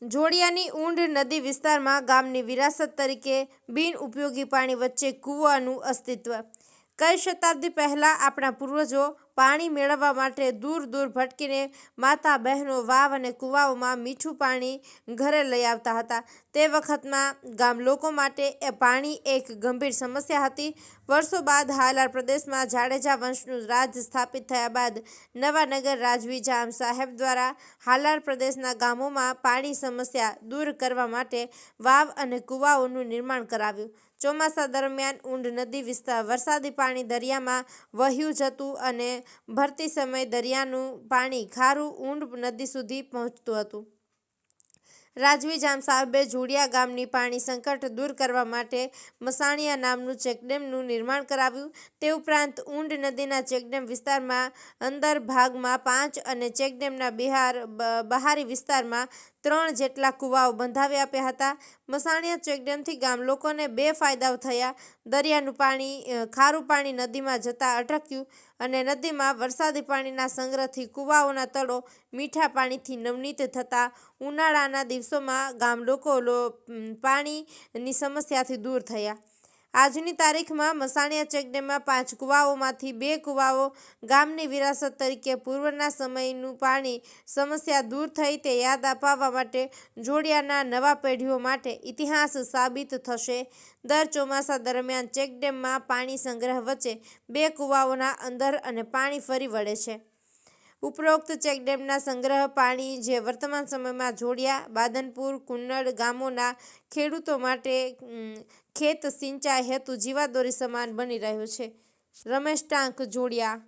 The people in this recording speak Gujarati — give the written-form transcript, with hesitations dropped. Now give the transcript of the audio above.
જોડિયાની ઊંડ નદી વિસ્તારમાં ગામની વિરાસત તરીકે બિનઉપયોગી પાણી વચ્ચે કૂવાનું અસ્તિત્વ। કઈ શતાબ્દી પહેલાં આપણા પૂર્વજો પાણી મેળવવા માટે દૂર દૂર ભટકીને માતા બહેનો વાવ અને કૂવાઓમાં મીઠું પાણી ઘરે લઈ આવતા હતા। તે વખતમાં ગામ લોકો માટે એ પાણી એક ગંભીર સમસ્યા હતી। વર્ષો બાદ હાલાર પ્રદેશમાં જાડેજા વંશનું રાજ સ્થાપિત થયા બાદ નવાનગર રાજવી જામ સાહેબ દ્વારા હાલાર પ્રદેશના ગામોમાં પાણી સમસ્યા દૂર કરવા માટે વાવ અને કૂવાઓનું નિર્માણ કરાવ્યું। ચોમાસા દરમિયાન ઊંડ નદી વિસ્તાર વરસાદી પાણી દરિયામાં વહ્યું જતું અને ભરતી સમયે દરિયાનું પાણી ખારું ઊંડ નદી સુધી પહોંચતું હતું। રાજવી જામ સાહેબે જોડિયા ગામની પાણી સંકટ દૂર કરવા માટે મસાણિયા નામનું ચેકડેમનું નિર્માણ કરાવ્યું। તે ઉપરાંત ઊંડ નદીના ચેકડેમ વિસ્તારમાં અંદર ભાગમાં 5 અને ચેકડેમના બહારી વિસ્તારમાં 3 જેટલા કૂવાઓ બંધાવી આપ્યા હતા। મસાણિયા ચેકડેમથી ગામ લોકોને 2 ફાયદાઓ થયા। દરિયાનું પાણી ખારું પાણી નદીમાં જતા અટક્યું અને નદીમાં વરસાદી પાણીના સંગ્રહથી કૂવાઓના તળો મીઠા પાણીથી નવનીત થતા ઉનાળાના દિવસોમાં ગામ લોકો પાણીની સમસ્યાથી દૂર થયા। આજની તારીખમાં મસાણિયા ચેકડેમમાં 5 કૂવાઓમાંથી 2 કૂવાઓ ગામની વિરાસત તરીકે પૂર્વના સમયનું પાણી સમસ્યા દૂર થઈ તે યાદ અપાવવા માટે જોડિયાના નવા પેઢીઓ માટે ઇતિહાસ સાબિત થશે। દર ચોમાસા દરમિયાન ચેકડેમમાં પાણી સંગ્રહ વચ્ચે 2 કૂવાઓના અંદર અને પાણી ફરી વળે છે। ઉપરોક્ત ચેકડેમના સંગ્રહ પાણી જે વર્તમાન સમયમાં જોડિયા બાદનપુર કુન્નડ ગામોના ખેડૂતો માટે ખેત સિંચાઈ હેતુ જીવાદોરી સમાન બની રહ્યું છે। રમેશ ટાંક, જોડિયા।